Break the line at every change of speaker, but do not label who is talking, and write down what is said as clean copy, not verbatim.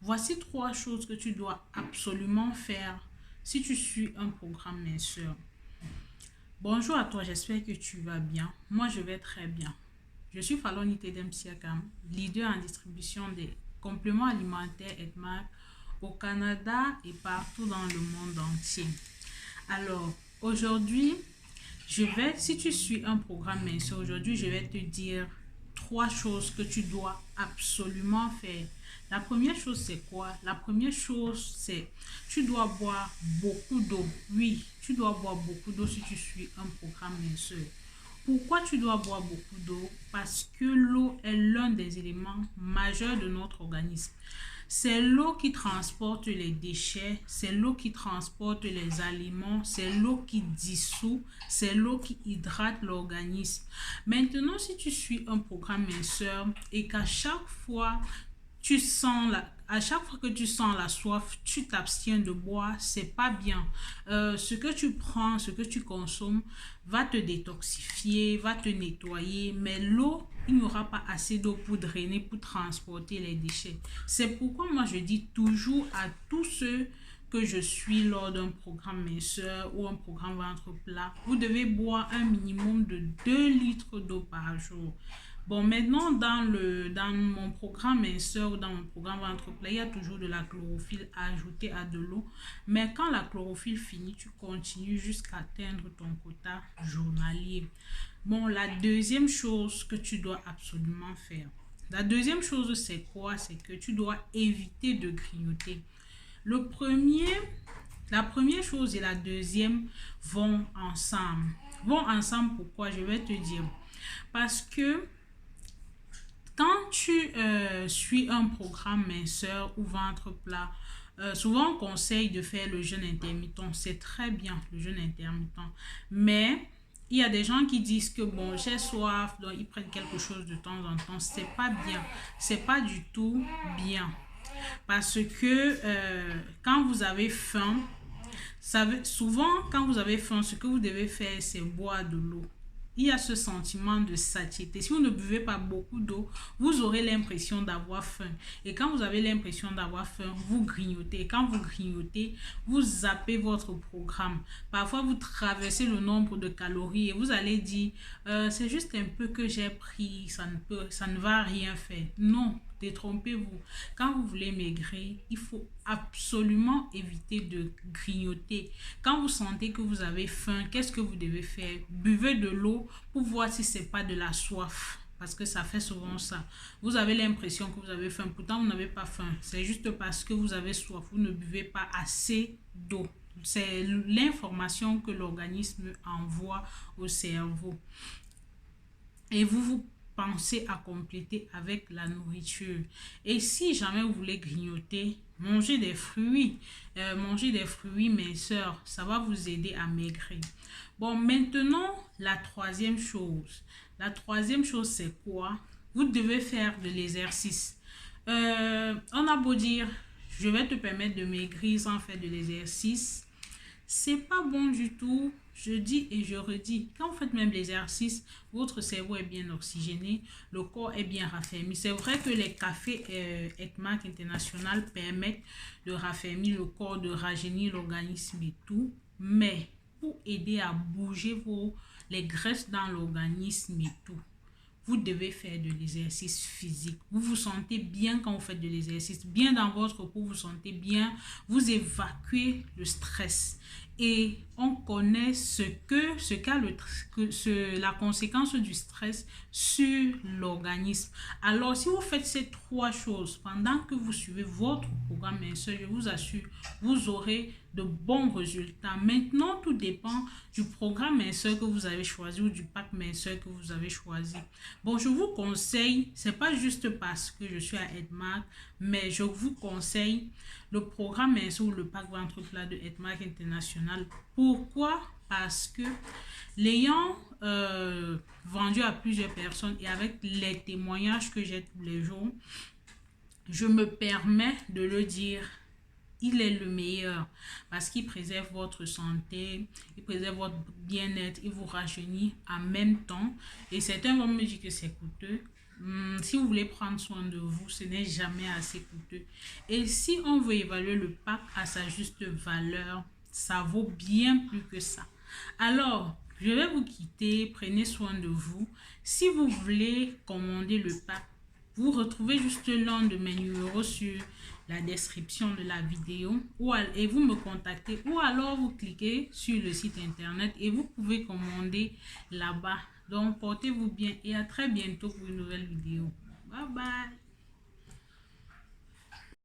Voici trois choses que tu dois absolument faire si tu suis un programme minceur. Bonjour à toi, j'espère que tu vas bien. Moi, je vais très bien. Je suis Faloni Tedem-Siakam, leader en distribution des compléments alimentaires EDMAC au Canada et partout dans le monde entier. Alors, aujourd'hui, si tu suis un programme minceur, aujourd'hui, je vais te dire trois choses que tu dois absolument faire. La première chose, c'est quoi? La première chose, c'est tu dois boire beaucoup d'eau. Oui, tu dois boire beaucoup d'eau si tu suis un programme minceur. Pourquoi tu dois boire beaucoup d'eau? Parce que l'eau est l'un des éléments majeurs de notre organisme. C'est l'eau qui transporte les déchets, c'est l'eau qui transporte les aliments, c'est l'eau qui dissout, c'est l'eau qui hydrate l'organisme. Maintenant, si tu suis un programme minceur et qu'à chaque fois à chaque fois que tu sens la soif, tu t'abstiens de boire, c'est pas bien. Ce que tu prends, ce que tu consommes va te détoxifier, va te nettoyer, mais l'eau, il n'y aura pas assez d'eau pour drainer, pour transporter les déchets. C'est pourquoi moi je dis toujours à tous ceux que je suis lors d'un programme minceur ou un programme ventre plat, vous devez boire un minimum de 2 litres d'eau par jour. Bon, maintenant, dans mon programme minceur ou dans mon programme ventre plat, il y a toujours de la chlorophylle ajoutée à de l'eau. Mais quand la chlorophylle finit, tu continues jusqu'à atteindre ton quota journalier. Bon, la deuxième chose que tu dois absolument faire. La deuxième chose, c'est quoi? C'est que tu dois éviter de grignoter. La première chose et la deuxième vont ensemble. Vont ensemble pourquoi? Je vais te dire. Parce que quand tu suis un programme minceur ou ventre plat, souvent on conseille de faire le jeûne intermittent. C'est très bien le jeûne intermittent. Mais il y a des gens qui disent que bon, j'ai soif, donc ils prennent quelque chose de temps en temps. C'est pas bien. C'est pas du tout bien. Parce que quand vous avez faim, souvent quand vous avez faim, ce que vous devez faire, c'est boire de l'eau. Il y a ce sentiment de satiété. Si vous ne buvez pas beaucoup d'eau, vous aurez l'impression d'avoir faim. Et quand vous avez l'impression d'avoir faim, vous grignotez. Et quand vous grignotez, vous zappez votre programme. Parfois, vous traversez le nombre de calories et vous allez dire, c'est juste un peu que j'ai pris, ça ne va rien faire. Non, détrompez-vous. Quand vous voulez maigrir, il faut absolument éviter de grignoter. Quand vous sentez que vous avez faim, qu'est-ce que vous devez faire? Buvez de l'eau pour voir si c'est pas de la soif. Parce que ça fait souvent ça. Vous avez l'impression que vous avez faim, pourtant vous n'avez pas faim. C'est juste parce que vous avez soif, vous ne buvez pas assez d'eau. C'est l'information que l'organisme envoie au cerveau. Et vous pensez à compléter avec la nourriture. Et si jamais vous voulez grignoter, mangez des fruits. Mangez des fruits minceurs. Ça va vous aider à maigrir. Bon, maintenant, la troisième chose. La troisième chose, c'est quoi? Vous devez faire de l'exercice. On a beau dire, je vais te permettre de maigrir sans faire de l'exercice. C'est pas bon du tout. Je dis et je redis, quand vous faites même l'exercice, votre cerveau est bien oxygéné, le corps est bien raffermi. C'est vrai que les cafés EDMAC International permettent de raffermir le corps, de rajeunir l'organisme et tout, mais pour aider à bouger les graisses dans l'organisme et tout, vous devez faire de l'exercice physique. Vous vous sentez bien quand vous faites de l'exercice, bien dans votre peau, vous vous sentez bien, vous évacuez le stress. Et on connaît la conséquence du stress sur l'organisme. Alors, si vous faites ces trois choses pendant que vous suivez votre programme minceur, je vous assure, vous aurez de bons résultats. Maintenant, tout dépend du programme minceur que vous avez choisi ou du pack minceur que vous avez choisi. Bon, je vous conseille, c'est pas juste parce que je suis à EDMAC, mais je vous conseille le programme minceur ou le pack ventre plat de EDMAC International. Pourquoi? Parce que l'ayant vendu à plusieurs personnes et avec les témoignages que j'ai tous les jours, je me permets de le dire. Il est le meilleur parce qu'il préserve votre santé, il préserve votre bien-être, il vous rajeunit en même temps. Et certains vont me dire que c'est coûteux. Si vous voulez prendre soin de vous, ce n'est jamais assez coûteux. Et si on veut évaluer le pack à sa juste valeur, ça vaut bien plus que ça. Alors, je vais vous quitter. Prenez soin de vous. Si vous voulez commander le pack, vous retrouvez juste l'un de mes numéros sur la description de la vidéo et vous me contactez, ou alors vous cliquez sur le site internet et vous pouvez commander là-bas. Donc, portez-vous bien et à très bientôt pour une nouvelle vidéo. Bye bye.